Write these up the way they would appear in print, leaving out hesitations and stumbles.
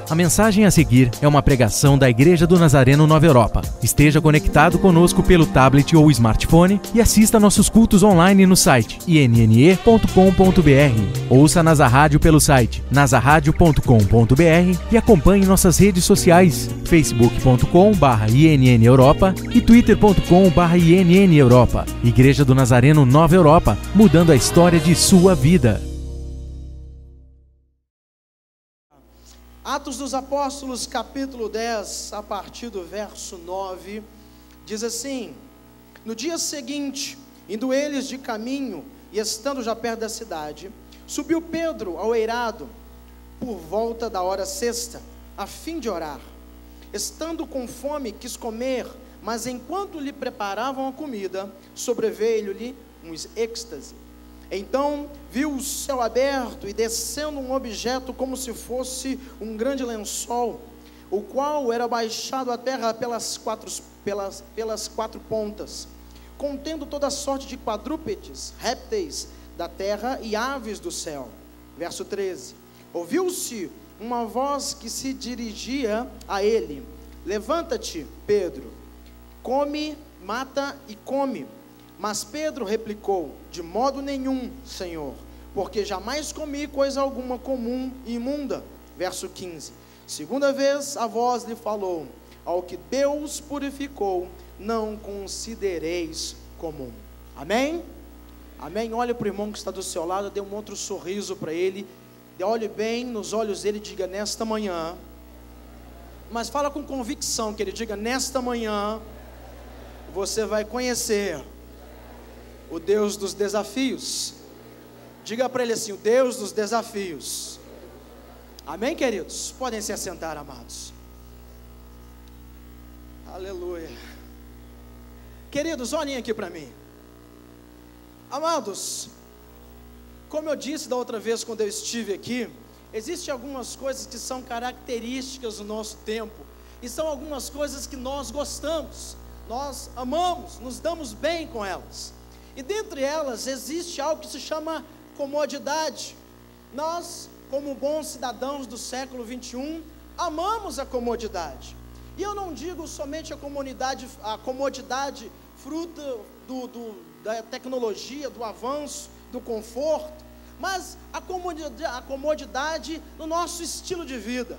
A mensagem a seguir é uma pregação da Igreja do Nazareno Nova Europa. Esteja conectado conosco pelo tablet ou smartphone e assista nossos cultos online no site inne.com.br. Ouça a Nasa Rádio pelo site nasaradio.com.br e acompanhe nossas redes sociais facebook.com/INN Europa e twitter.com/INN Europa. Igreja do Nazareno Nova Europa, mudando a história de sua vida. Atos dos Apóstolos, capítulo 10, a partir do verso 9, diz assim: No dia seguinte, indo eles de caminho e estando já perto da cidade, subiu Pedro ao eirado por volta da hora sexta, a fim de orar. Estando com fome, quis comer, mas enquanto lhe preparavam a comida, sobreveio-lhe um êxtase. Então viu o céu aberto e descendo um objeto como se fosse um grande lençol, o qual era baixado à terra pelas quatro pontas, contendo toda sorte de quadrúpedes, répteis da terra e aves do céu. Verso 13: Ouviu-se uma voz que se dirigia a ele: Levanta-te, Pedro, come, mata e come. Mas Pedro replicou: De modo nenhum, Senhor, porque jamais comi coisa alguma comum e imunda. Verso 15: Segunda vez a voz lhe falou: Ao que Deus purificou, não considereis comum. Amém? Amém? Olhe para o irmão que está do seu lado, dê um outro sorriso para ele, olhe bem nos olhos dele e diga: nesta manhã. Mas fala com convicção, que ele diga: nesta manhã você vai conhecer o Deus dos desafios. Diga para ele assim: o Deus dos desafios. Amém, queridos? Podem se assentar, amados. Aleluia. Queridos, olhem aqui para mim. Amados, como eu disse da outra vez quando eu estive aqui, existem algumas coisas que são características do nosso tempo, e são algumas coisas que nós gostamos, nós amamos, nos damos bem com elas. E dentre elas existe algo que se chama comodidade. Nós, como bons cidadãos do século 21, amamos a comodidade. E eu não digo somente a comodidade fruto da tecnologia, do avanço, do conforto, mas a comodidade no nosso estilo de vida.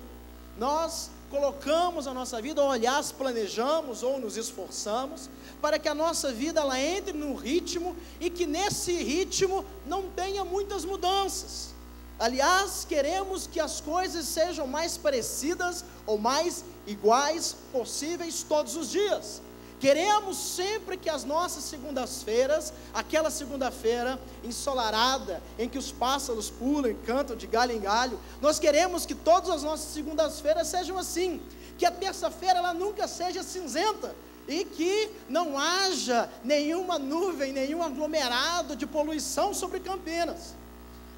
Nós colocamos a nossa vida, ou aliás planejamos ou nos esforçamos para que a nossa vida ela entre no ritmo, e que nesse ritmo não tenha muitas mudanças. Aliás, queremos que as coisas sejam mais parecidas ou mais iguais possíveis todos os dias. Queremos sempre que as nossas segundas-feiras, aquela segunda-feira ensolarada, em que os pássaros pulam e cantam de galho em galho, nós queremos que todas as nossas segundas-feiras sejam assim, que a terça-feira ela nunca seja cinzenta, e que não haja nenhuma nuvem, nenhum aglomerado de poluição sobre Campinas.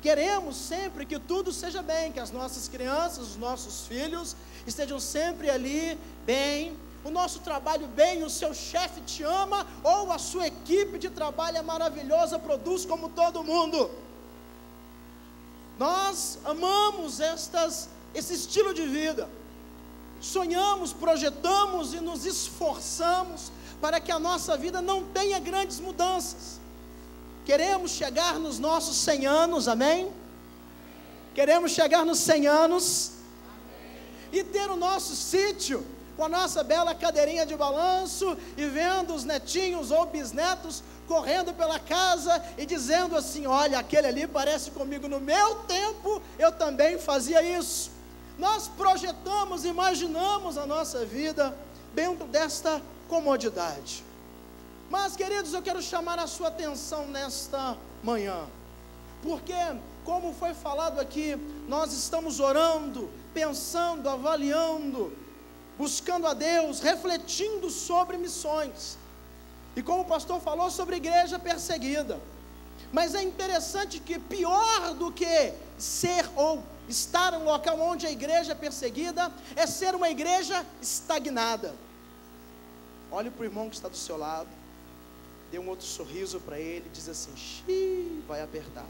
Queremos sempre que tudo seja bem, que as nossas crianças, os nossos filhos estejam sempre ali bem, o nosso trabalho bem, o seu chefe te ama, ou a sua equipe de trabalho é maravilhosa, produz como todo mundo. Nós amamos esse estilo de vida, sonhamos, projetamos e nos esforçamos para que a nossa vida não tenha grandes mudanças. Queremos chegar nos nossos 100 anos, amém? Queremos chegar nos 100 anos, amém, e ter o nosso sítio, com a nossa bela cadeirinha de balanço, e vendo os netinhos ou bisnetos correndo pela casa e dizendo assim: olha, aquele ali parece comigo, no meu tempo eu também fazia isso. Nós projetamos, imaginamos a nossa vida dentro desta comodidade. Mas, queridos, eu quero chamar a sua atenção nesta manhã, porque, como foi falado aqui, nós estamos orando, pensando, avaliando, buscando a Deus, refletindo sobre missões, e como o pastor falou, sobre igreja perseguida. Mas é interessante que pior do que ser ou estar em um local onde a igreja é perseguida, é ser uma igreja estagnada. Olhe para o irmão que está do seu lado, dê um outro sorriso para ele, diz assim: xiii, vai apertar.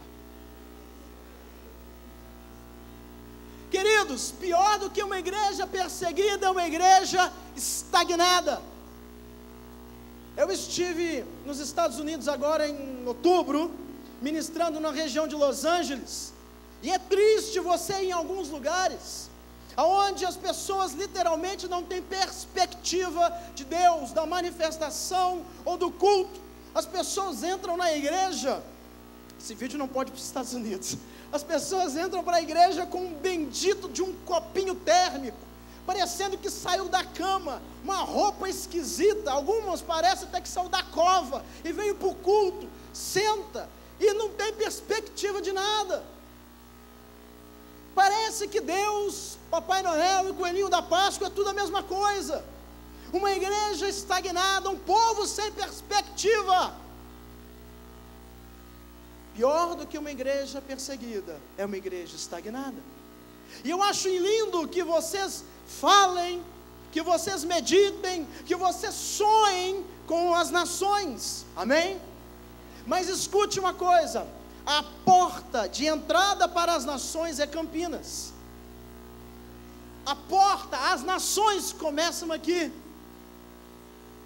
Queridos, Queridos, pior do que uma igreja perseguida é uma igreja estagnada. Eu estive nos Estados Unidos agora em outubro, ministrando na região de Los Angeles, e é triste você ir em alguns lugares, onde as pessoas literalmente não têm perspectiva de Deus, da manifestação ou do culto. As pessoas entram na igreja, esse vídeo não pode ir para os Estados Unidos, as pessoas entram para a igreja com um bendito de um copinho térmico, parecendo que saiu da cama, uma roupa esquisita, algumas parecem até que saiu da cova, e veio para o culto, senta, e não tem perspectiva de nada. Parece que Deus, Papai Noel e Coelhinho da Páscoa é tudo a mesma coisa. Uma igreja estagnada, um povo sem perspectiva. Pior do que uma igreja perseguida é uma igreja estagnada. E eu acho lindo que vocês falem, que vocês meditem, que vocês sonhem com as nações, amém? Mas escute uma coisa, a porta de entrada para as nações é Campinas. A porta, as nações começam aqui.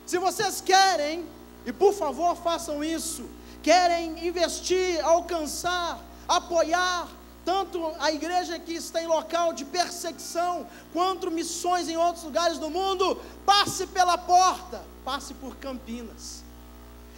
Se vocês querem, e por favor façam isso, querem investir, alcançar, apoiar, tanto a igreja que está em local de perseguição, quanto missões em outros lugares do mundo, passe pela porta, passe por Campinas.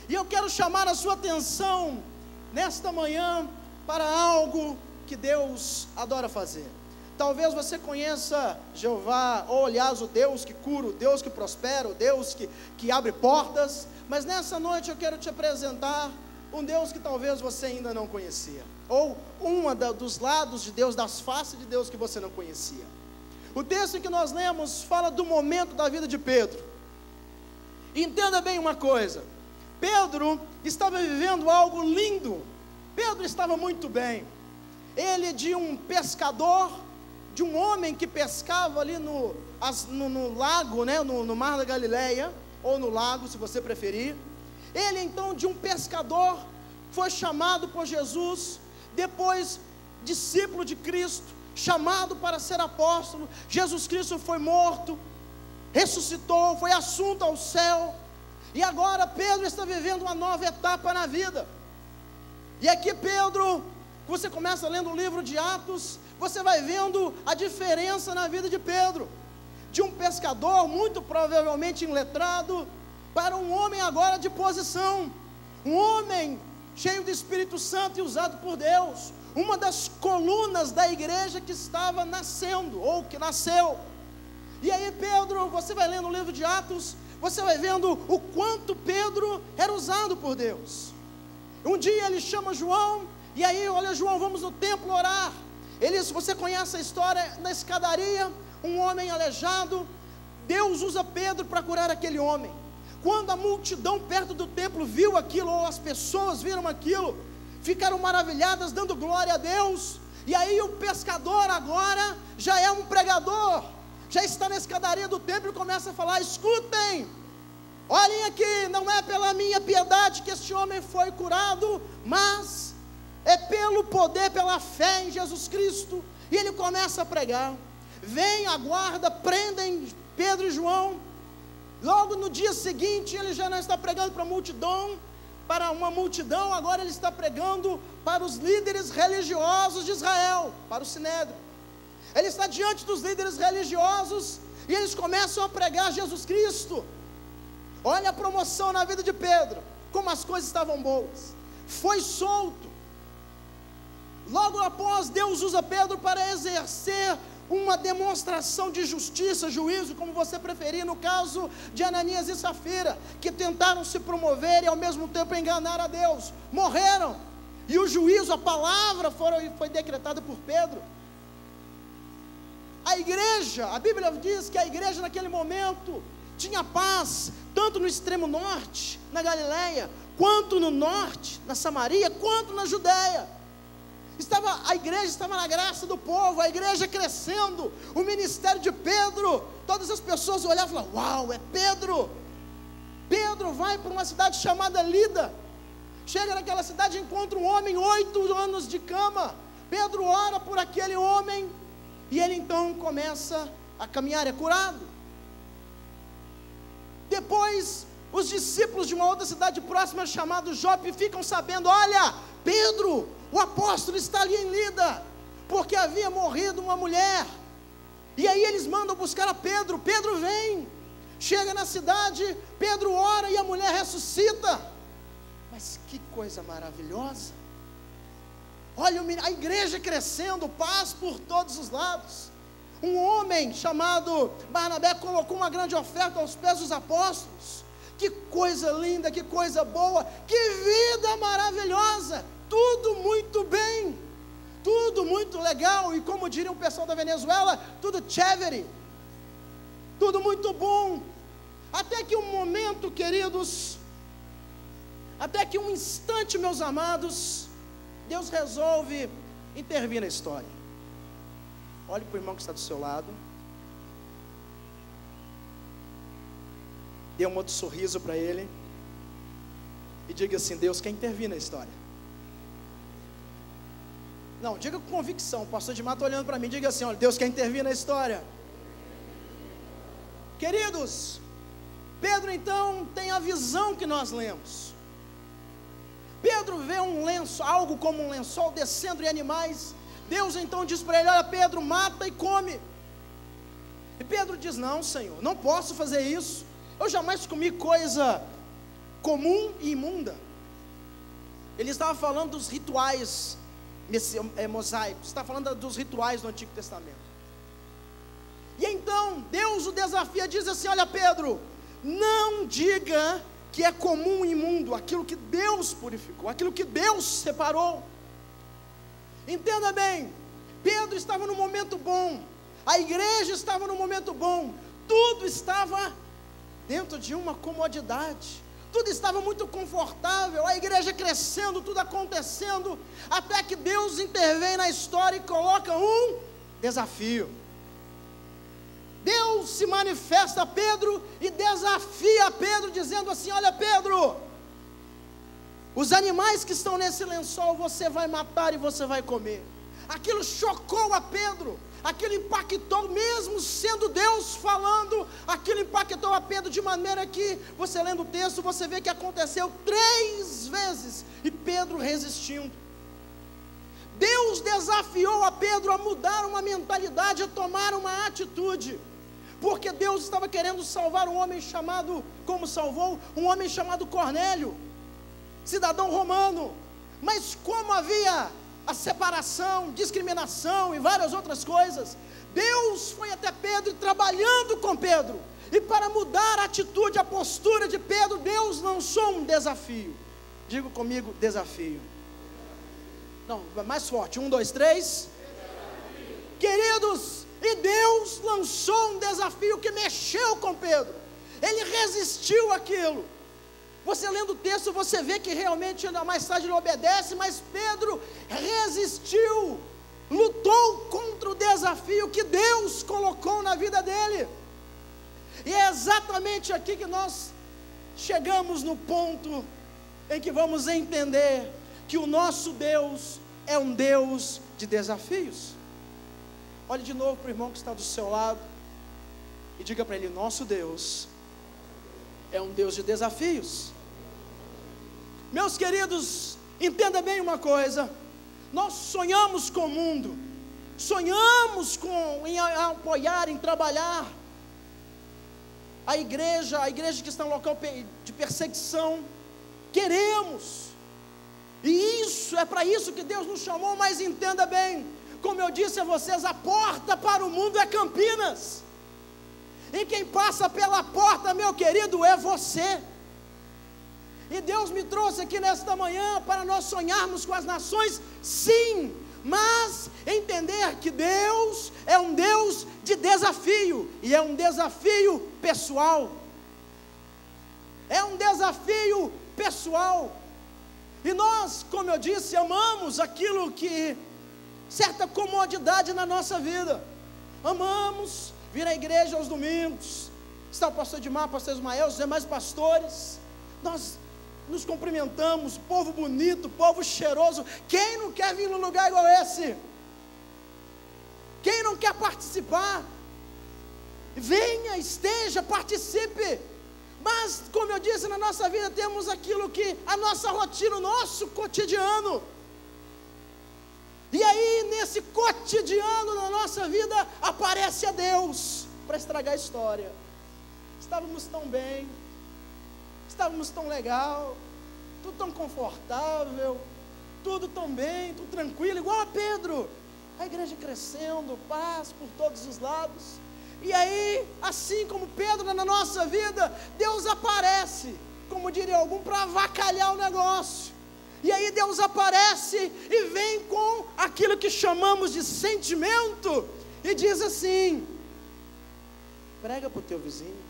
E eu quero chamar a sua atenção, nesta manhã, para algo que Deus adora fazer. Talvez você conheça Jeová, ou aliás o Deus que cura, o Deus que prospera, o Deus que abre portas, mas nessa noite eu quero te apresentar um Deus que talvez você ainda não conhecia, ou dos lados de Deus, das faces de Deus que você não conhecia. O texto que nós lemos fala do momento da vida de Pedro. Entenda bem uma coisa, Pedro estava vivendo algo lindo, Pedro estava muito bem, ele de um pescador, de um homem que pescava ali no lago, né, no mar da Galileia, ou no lago se você preferir, ele então de um pescador, foi chamado por Jesus, depois discípulo de Cristo, chamado para ser apóstolo. Jesus Cristo foi morto, ressuscitou, foi assunto ao céu, e agora Pedro está vivendo uma nova etapa na vida. E aqui Pedro, você começa lendo o livro de Atos, você vai vendo a diferença na vida de Pedro, de um pescador muito provavelmente iletrado, para um homem agora de posição, um homem cheio do Espírito Santo e usado por Deus, uma das colunas da igreja que estava nascendo, ou que nasceu. E aí Pedro, você vai lendo o livro de Atos, você vai vendo o quanto Pedro era usado por Deus. Um dia ele chama João, e aí, olha João, vamos no templo orar. Você conhece a história, na escadaria, um homem aleijado, Deus usa Pedro para curar aquele homem. Quando a multidão perto do templo viu aquilo, ou as pessoas viram aquilo, ficaram maravilhadas, dando glória a Deus. E aí o pescador agora já é um pregador, já está na escadaria do templo e começa a falar: escutem, olhem aqui, não é pela minha piedade que este homem foi curado, mas é pelo poder, pela fé em Jesus Cristo. E ele começa a pregar, vem a guarda, prendem Pedro e João. Logo no dia seguinte, ele já não está pregando para uma multidão, agora ele está pregando para os líderes religiosos de Israel, para o Sinédrio. Ele está diante dos líderes religiosos, e eles começam a pregar Jesus Cristo. Olha a promoção na vida de Pedro, como as coisas estavam boas. Foi solto. Logo após, Deus usa Pedro para exercer uma demonstração de justiça, juízo, como você preferir, no caso de Ananias e Safira, que tentaram se promover e ao mesmo tempo enganar a Deus, morreram, e o juízo, a palavra foi decretada por Pedro. A igreja, a Bíblia diz que a igreja naquele momento tinha paz, tanto no extremo norte, na Galileia, quanto no norte, na Samaria, quanto na Judéia. A igreja estava na graça do povo, a igreja crescendo, o ministério de Pedro, todas as pessoas olhavam e falavam: uau, é Pedro. Pedro vai para uma cidade chamada Lida, chega naquela cidade e encontra um homem, 8 anos de cama. Pedro ora por aquele homem, E ele então começa a caminhar, é curado. Depois, os discípulos de uma outra cidade próxima, chamada Jope, ficam sabendo: olha, Pedro, o apóstolo, está ali em Lida, porque havia morrido uma mulher. E aí eles mandam buscar a Pedro. Pedro vem, chega na cidade, Pedro ora e a mulher ressuscita. Mas que coisa maravilhosa! Olha a igreja crescendo, paz por todos os lados. Um homem chamado Barnabé colocou uma grande oferta aos pés dos apóstolos. Que coisa linda, que coisa boa, que vida maravilhosa, tudo muito bem, tudo muito legal, e como diria o pessoal da Venezuela, tudo chévere, tudo muito bom, até que um momento, queridos, até que um instante, meus amados, Deus resolve intervir na história. Olhe para o irmão que está do seu lado, dê um outro sorriso para ele, e diga assim: Deus quer intervir na história. Não, diga com convicção. O pastor Edmar está olhando para mim, diga assim: olha, Deus quer intervir na história. Queridos, Pedro então tem a visão que nós lemos. Pedro vê um lenço, algo como um lençol descendo em animais. Deus então diz para ele: olha, Pedro, mata e come. E Pedro diz: não, Senhor, não posso fazer isso. Eu jamais comi coisa comum e imunda. Ele estava falando dos rituais mosaicos, está falando dos rituais do Antigo Testamento. E então Deus o desafia, diz assim: olha, Pedro, não diga que é comum e imundo aquilo que Deus purificou, aquilo que Deus separou. Entenda bem, Pedro estava num momento bom, a igreja estava num momento bom, tudo estava dentro de uma comodidade, tudo estava muito confortável, a igreja crescendo, tudo acontecendo, até que Deus intervém na história e coloca um desafio. Deus se manifesta a Pedro e desafia Pedro, dizendo assim: olha, Pedro, os animais que estão nesse lençol você vai matar e você vai comer. Aquilo chocou a Pedro, aquilo impactou, mesmo sendo Deus falando, aquilo impactou a Pedro de maneira que, você lendo o texto, você vê que aconteceu 3 vezes, e Pedro resistindo. Deus desafiou a Pedro a mudar uma mentalidade, a tomar uma atitude, porque Deus estava querendo salvar um homem chamado, como salvou, um homem chamado Cornélio, cidadão romano, mas como havia a separação, discriminação e várias outras coisas, Deus foi até Pedro, trabalhando com Pedro, e para mudar a atitude, a postura de Pedro, Deus lançou um desafio. Diga comigo: desafio. Não, mais forte, 1, 2, 3. Queridos, e Deus lançou um desafio que mexeu com Pedro, ele resistiu àquilo. Você lendo o texto, você vê que realmente mais tarde ele obedece, mas Pedro resistiu, lutou contra o desafio que Deus colocou na vida dele. E é exatamente aqui que nós chegamos no ponto em que vamos entender que o nosso Deus é um Deus de desafios. Olhe de novo para o irmão que está do seu lado e diga para ele: nosso Deus é um Deus de desafios. Meus queridos, entenda bem uma coisa: nós sonhamos com o mundo, sonhamos em apoiar, em trabalhar a igreja que está em local de perseguição, queremos, e isso é para isso que Deus nos chamou. Mas entenda bem, como eu disse a vocês, a porta para o mundo é Campinas, e quem passa pela porta, meu querido, é você. E Deus me trouxe aqui nesta manhã para nós sonharmos com as nações, sim, mas entender que Deus é um Deus de desafio, e é um desafio pessoal, é um desafio pessoal, e nós, como eu disse, amamos aquilo que, certa comodidade na nossa vida, amamos vir à igreja aos domingos, está o pastor Edmar, o pastor Ismael, os demais pastores, nós nos cumprimentamos, povo bonito, povo cheiroso. Quem não quer vir num lugar igual esse? Quem não quer participar? Venha, esteja, participe. Mas, como eu disse, na nossa vida temos aquilo que, a nossa rotina, o nosso cotidiano. E aí, nesse cotidiano na nossa vida, aparece a Deus para estragar a história. Estávamos tão bem, estávamos tão legal, tudo tão confortável, tudo tão bem, tudo tranquilo, igual a Pedro. A igreja crescendo, paz por todos os lados. E aí, assim como Pedro na nossa vida, Deus aparece, como diria algum, para avacalhar o negócio. E aí Deus aparece e vem com aquilo que chamamos de sentimento, e diz assim: prega para o teu vizinho.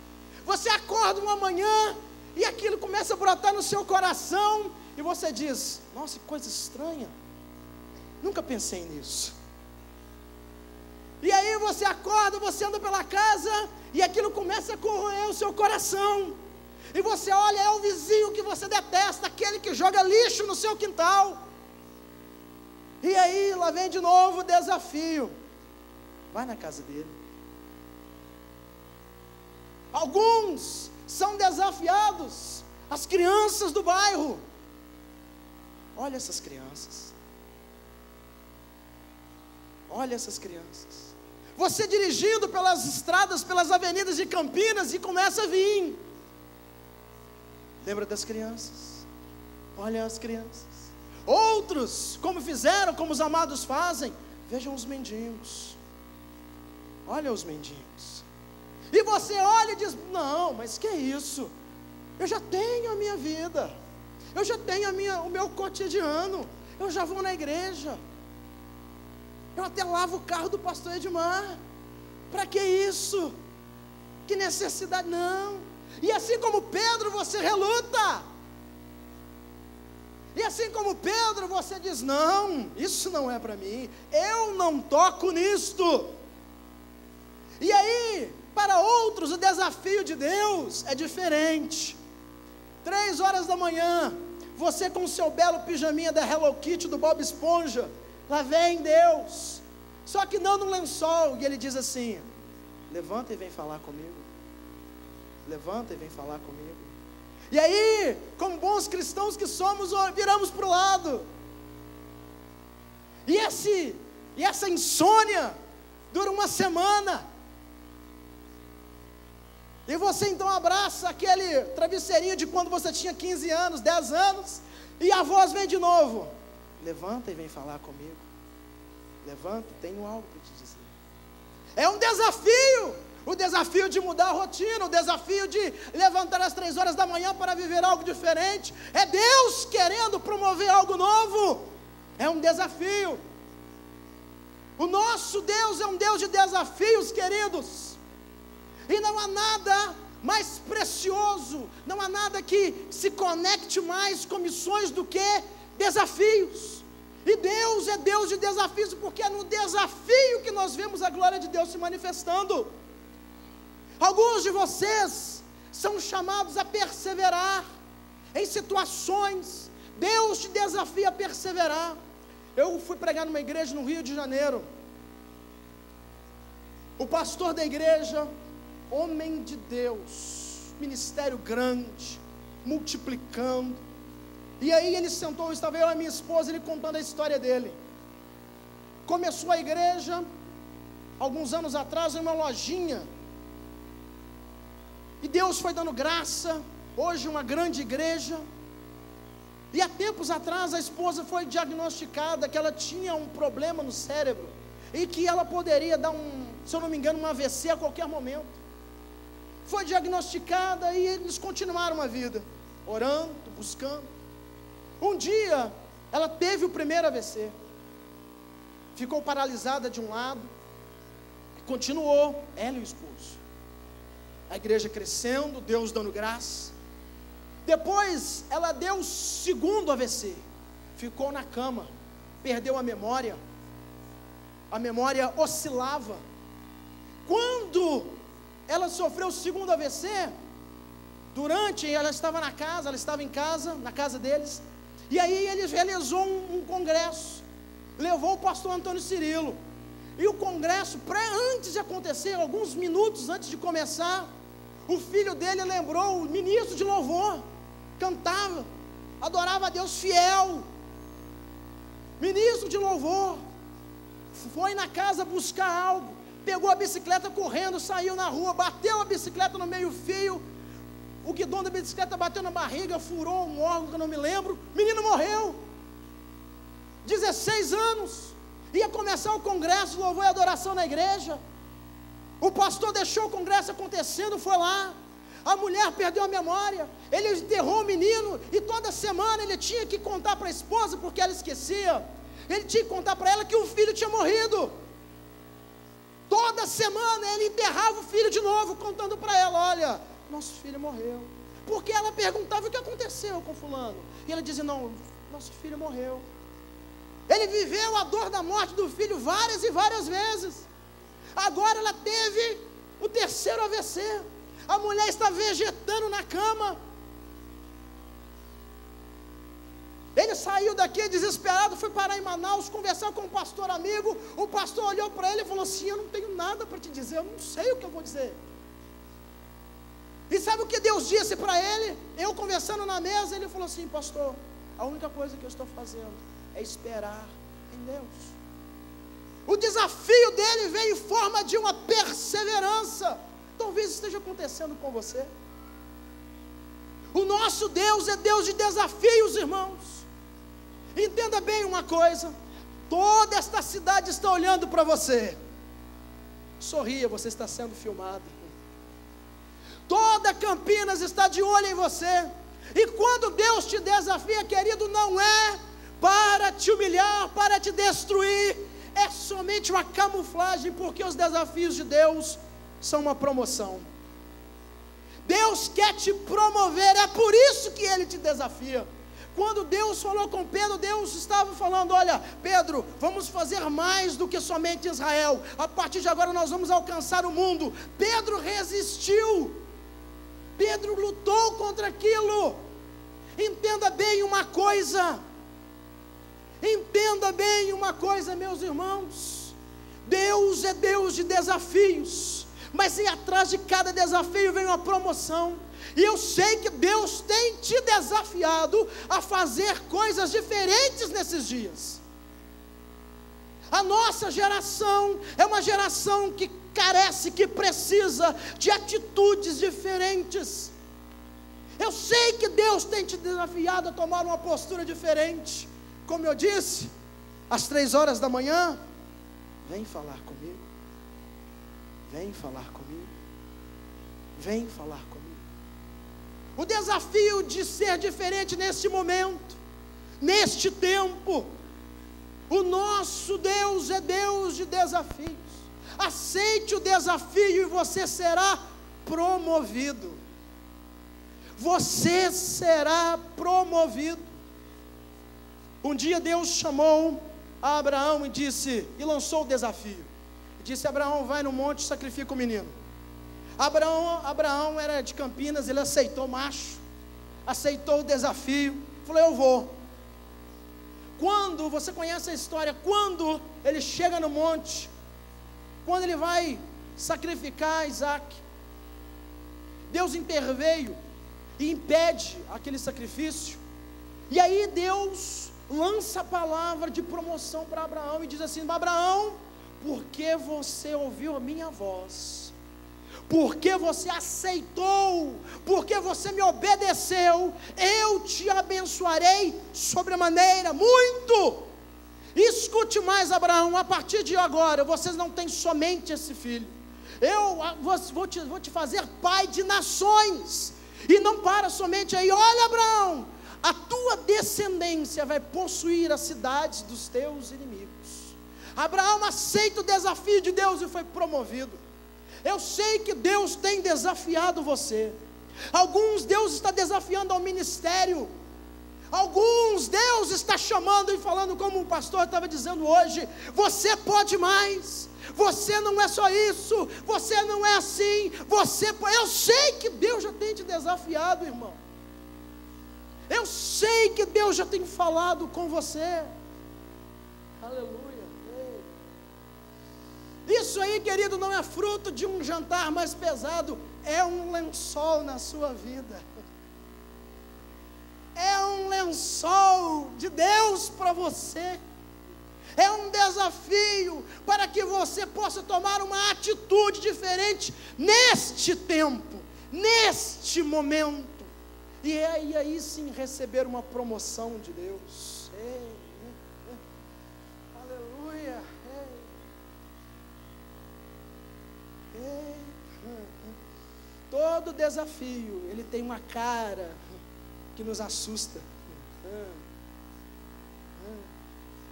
Você acorda uma manhã, e aquilo começa a brotar no seu coração, e você diz: nossa, que coisa estranha, nunca pensei nisso. E aí você acorda, você anda pela casa, e aquilo começa a corroer o seu coração. E você olha, é o vizinho que você detesta, aquele que joga lixo no seu quintal. E aí, lá vem de novo o desafio. Vai na casa dele. Alguns são desafiados, as crianças do bairro. Olha essas crianças. Olha essas crianças. Você dirigindo pelas estradas, pelas avenidas de Campinas, e começa a vir. Lembra das crianças? Olha as crianças. Outros, como fizeram, como os amados fazem, vejam os mendigos. Olha os mendigos. E você olha e diz: não, mas que é isso? Eu já tenho a minha vida, eu já tenho o meu cotidiano, eu já vou na igreja, eu até lavo o carro do pastor Edmar. Para que isso? Que necessidade? Não. E assim como Pedro, você reluta. E assim como Pedro, você diz: não, isso não é para mim, eu não toco nisto. E aí, para outros, o desafio de Deus é diferente. 3 horas da manhã, você com o seu belo pijaminha da Hello Kitty, do Bob Esponja, lá vem Deus, só que não no lençol, e Ele diz assim: levanta e vem falar comigo. Levanta e vem falar comigo. E aí, como bons cristãos que somos, viramos para o lado. E essa insônia dura uma semana. E você então abraça aquele travesseirinho de quando você tinha 15 anos, 10 anos, e a voz vem de novo: levanta e vem falar comigo. Levanta, tenho algo para te dizer. É um desafio. O desafio de mudar a rotina, o desafio de levantar às 3 horas da manhã para viver algo diferente. É Deus querendo promover algo novo. É um desafio. O nosso Deus é um Deus de desafios, queridos. E não há nada mais precioso, não há nada que se conecte mais com missões do que desafios. E Deus é Deus de desafios, porque é no desafio que nós vemos a glória de Deus se manifestando. Alguns de vocês são chamados a perseverar em situações. Deus te desafia a perseverar. Eu fui pregar numa igreja no Rio de Janeiro. O pastor da igreja, homem de Deus, ministério grande, multiplicando. E aí ele sentou, estava eu e a minha esposa, ele contando a história dele. Começou a igreja, alguns anos atrás, em uma lojinha. E Deus foi dando graça, hoje uma grande igreja. E há tempos atrás a esposa foi diagnosticada que ela tinha um problema no cérebro, e que ela poderia dar se eu não me engano, um AVC a qualquer momento. Foi diagnosticada e eles continuaram a vida, orando, buscando. Um dia, ela teve o primeiro AVC, ficou paralisada de um lado, continuou, ela e o esposo. A igreja crescendo, Deus dando graça. Depois, ela deu o segundo AVC, ficou na cama, perdeu a memória oscilava. Quando ela sofreu o segundo AVC, ela estava em casa, na casa deles, e aí ele realizou um congresso, levou o pastor Antônio Cirilo, e o congresso, antes de acontecer, alguns minutos antes de começar, o filho dele lembrou, o ministro de louvor, cantava, adorava a Deus fiel, ministro de louvor, foi na casa buscar algo, pegou a bicicleta correndo, saiu na rua, bateu a bicicleta no meio fio, o guidão da bicicleta bateu na barriga, furou um órgão que eu não me lembro, o menino morreu, 16 anos, ia começar o congresso, louvor e adoração na igreja, o pastor deixou o congresso acontecendo, foi lá, a mulher perdeu a memória, ele enterrou o menino, e toda semana ele tinha que contar para a esposa, porque ela esquecia, ele tinha que contar para ela que o filho tinha morrido, toda semana ele enterrava o filho de novo, contando para ela, olha, nosso filho morreu, porque ela perguntava o que aconteceu com fulano, e ela dizia, não, nosso filho morreu, ele viveu a dor da morte do filho várias e várias vezes, agora ela teve o terceiro AVC, a mulher está vegetando na cama, ele saiu daqui desesperado, foi parar em Manaus, conversar com um pastor amigo, o pastor olhou para ele e falou assim, eu não tenho nada para te dizer, eu não sei o que eu vou dizer, e sabe o que Deus disse para ele, eu conversando na mesa, ele falou assim, pastor, a única coisa que eu estou fazendo é esperar em Deus, o desafio dele veio em forma de uma perseverança, talvez esteja acontecendo com você, o nosso Deus é Deus de desafios, irmãos, entenda bem uma coisa, toda esta cidade está olhando para você, sorria, você está sendo filmado, toda Campinas está de olho em você, e quando Deus te desafia, querido, não é para te humilhar, para te destruir, é somente uma camuflagem, porque os desafios de Deus são uma promoção, Deus quer te promover, é por isso que Ele te desafia. Quando Deus falou com Pedro, Deus estava falando, olha Pedro, vamos fazer mais do que somente Israel, a partir de agora nós vamos alcançar o mundo. Pedro resistiu, Pedro lutou contra aquilo. Entenda bem uma coisa, meus irmãos, Deus é Deus de desafios, mas atrás de cada desafio vem uma promoção, e eu sei que Deus tem te desafiado a fazer coisas diferentes nesses dias. A nossa geração é uma geração que carece, que precisa de atitudes diferentes. Eu sei que Deus tem te desafiado a tomar uma postura diferente. Como eu disse, às 3 horas da manhã, vem falar comigo, vem falar comigo, vem falar comigo. O desafio de ser diferente neste momento, neste tempo, o nosso Deus é Deus de desafios. Aceite o desafio e você será promovido. Você será promovido. Um dia Deus chamou a Abraão e lançou o desafio. Disse: Abraão, vai no monte e sacrifica o menino. Abraão era de Campinas, ele aceitou, macho, aceitou o desafio, falou: eu vou. Quando, você conhece a história, quando ele chega no monte, quando ele vai sacrificar Isaac, Deus interveio e impede aquele sacrifício, e aí Deus lança a palavra de promoção para Abraão e diz assim: Abraão, porque você ouviu a minha voz, porque você aceitou, porque você me obedeceu, eu te abençoarei sobremaneira, muito. Escute mais, Abraão, a partir de agora, vocês não têm somente esse filho, eu vou te fazer pai de nações, e não para somente aí. Olha, Abraão, a tua descendência vai possuir as cidades dos teus inimigos. Abraão aceita o desafio de Deus e foi promovido. Eu sei que Deus tem desafiado você. Alguns Deus está desafiando ao ministério. Alguns Deus está chamando e falando, como o pastor estava dizendo hoje: você pode mais, você não é só isso, você não é assim, eu sei que Deus já tem te desafiado, irmão. Eu sei que Deus já tem falado com você. Aleluia. Isso aí, querido, não é fruto de um jantar mais pesado, é um lençol na sua vida. É um lençol de Deus para você. É um desafio para que você possa tomar uma atitude diferente neste tempo, neste momento. E aí sim receber uma promoção de Deus. Aleluia. Todo desafio, ele tem uma cara que nos assusta.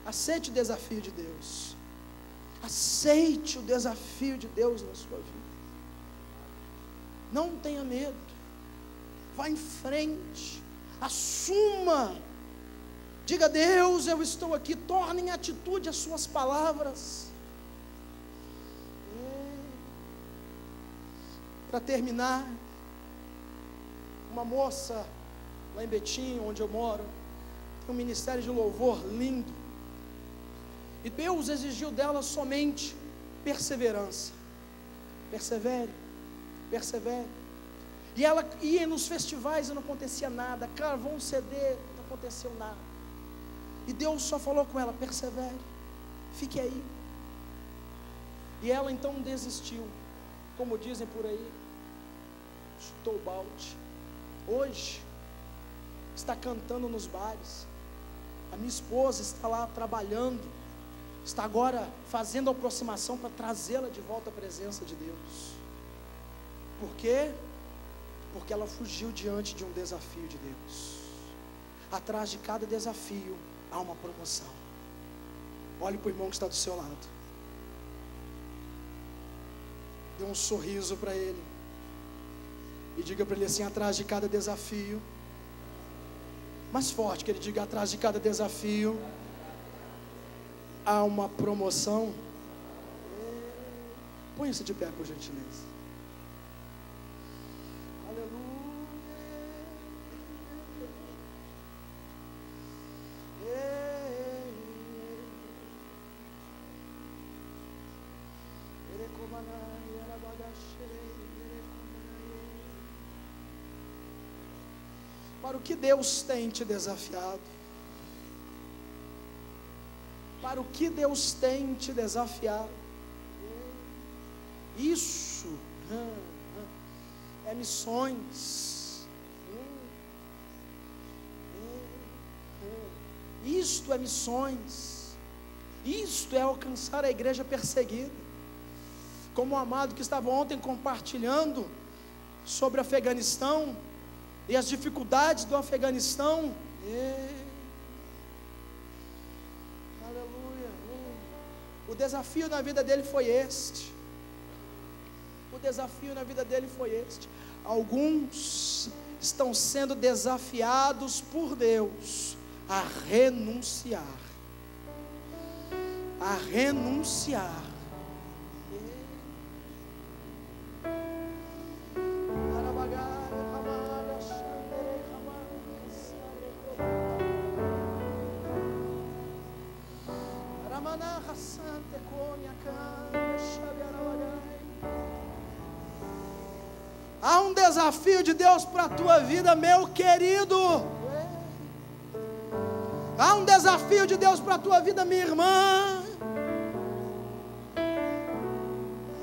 Aceite o desafio de Deus. Aceite o desafio de Deus na sua vida. Não tenha medo. Vá em frente. Assuma. Diga: Deus, eu estou aqui. Torne em atitude as suas palavras. Para terminar, uma moça lá em Betim, onde eu moro, tem um ministério de louvor lindo. E Deus exigiu dela somente perseverança. Persevere, persevere. E ela ia nos festivais e não acontecia nada. Gravou um CD, não aconteceu nada. E Deus só falou com ela: persevere, fique aí. E ela então desistiu. Como dizem por aí, chutou o balde. Hoje está cantando nos bares. A minha esposa está lá trabalhando, está agora fazendo a aproximação para trazê-la de volta à presença de Deus. Por quê? Porque ela fugiu diante de um desafio de Deus. Atrás de cada desafio há uma promoção. Olhe para o irmão que está do seu lado. Dê um sorriso para ele e diga para ele assim: atrás de cada desafio, mais forte, que ele diga: atrás de cada desafio há uma promoção. Põe-se de pé, por gentileza. Aleluia. Para o que Deus tem te desafiado? Para o que Deus tem te desafiado? Isso é missões. Isto é missões. Isto é alcançar a igreja perseguida. Como o amado que estava ontem compartilhando sobre o Afeganistão e as dificuldades do Afeganistão. Aleluia. O desafio na vida dele foi este. O desafio na vida dele foi este. Alguns estão sendo desafiados por Deus a renunciar. A renunciar. Há um desafio de Deus para a tua vida, meu querido. Há um desafio de Deus para a tua vida, minha irmã.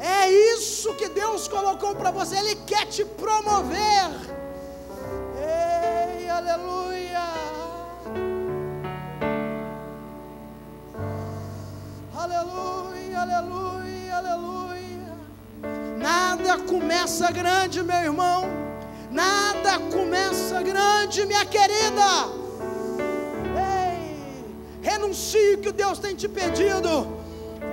É isso que Deus colocou para você. Ele quer te promover. Ei, aleluia. Aleluia, aleluia, aleluia. Nada começa grande, meu irmão. Nada começa grande, minha querida. Ei, renuncie o que Deus tem te pedido.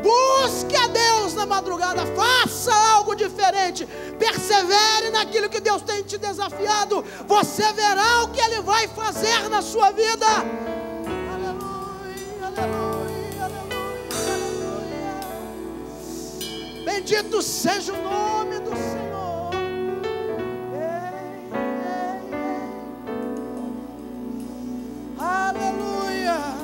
Busque a Deus na madrugada. Faça algo diferente. Persevere naquilo que Deus tem te desafiado. Você verá o que Ele vai fazer na sua vida. Aleluia, aleluia, aleluia, aleluia. Bendito seja o nome do Senhor. Ei, ei, ei. Aleluia.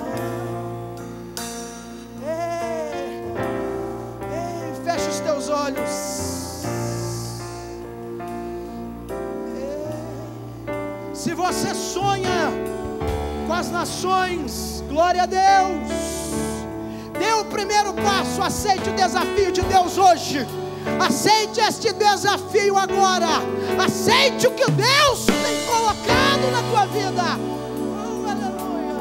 olhos. Se você sonha com as nações, glória a Deus. Dê o primeiro passo, aceite o desafio de Deus hoje. Aceite este desafio agora. Aceite o que Deus tem colocado na tua vida. Oh, aleluia.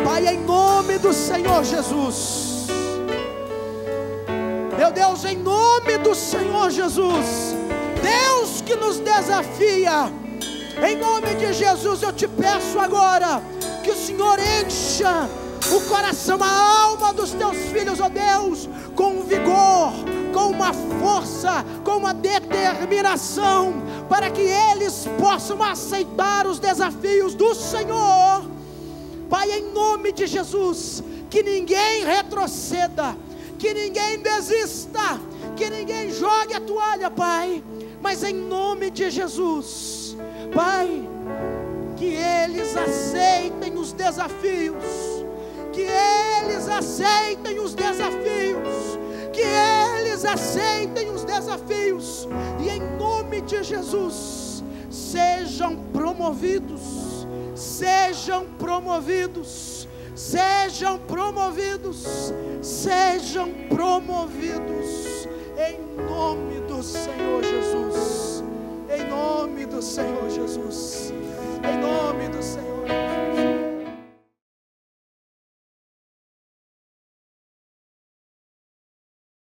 Pai, em nome do Senhor Jesus. Meu Deus, em nome do Senhor Jesus, Deus que nos desafia, em nome de Jesus eu te peço agora, que o Senhor encha o coração, a alma dos teus filhos, ó Deus, com um vigor, com uma força, com uma determinação, para que eles possam aceitar os desafios do Senhor. Pai, em nome de Jesus, que ninguém retroceda, que ninguém desista, que ninguém jogue a toalha, Pai, mas em nome de Jesus, Pai, que eles aceitem os desafios, que eles aceitem os desafios, que eles aceitem os desafios, e em nome de Jesus, sejam promovidos, sejam promovidos, sejam promovidos, sejam promovidos, em nome do Senhor Jesus, em nome do Senhor Jesus.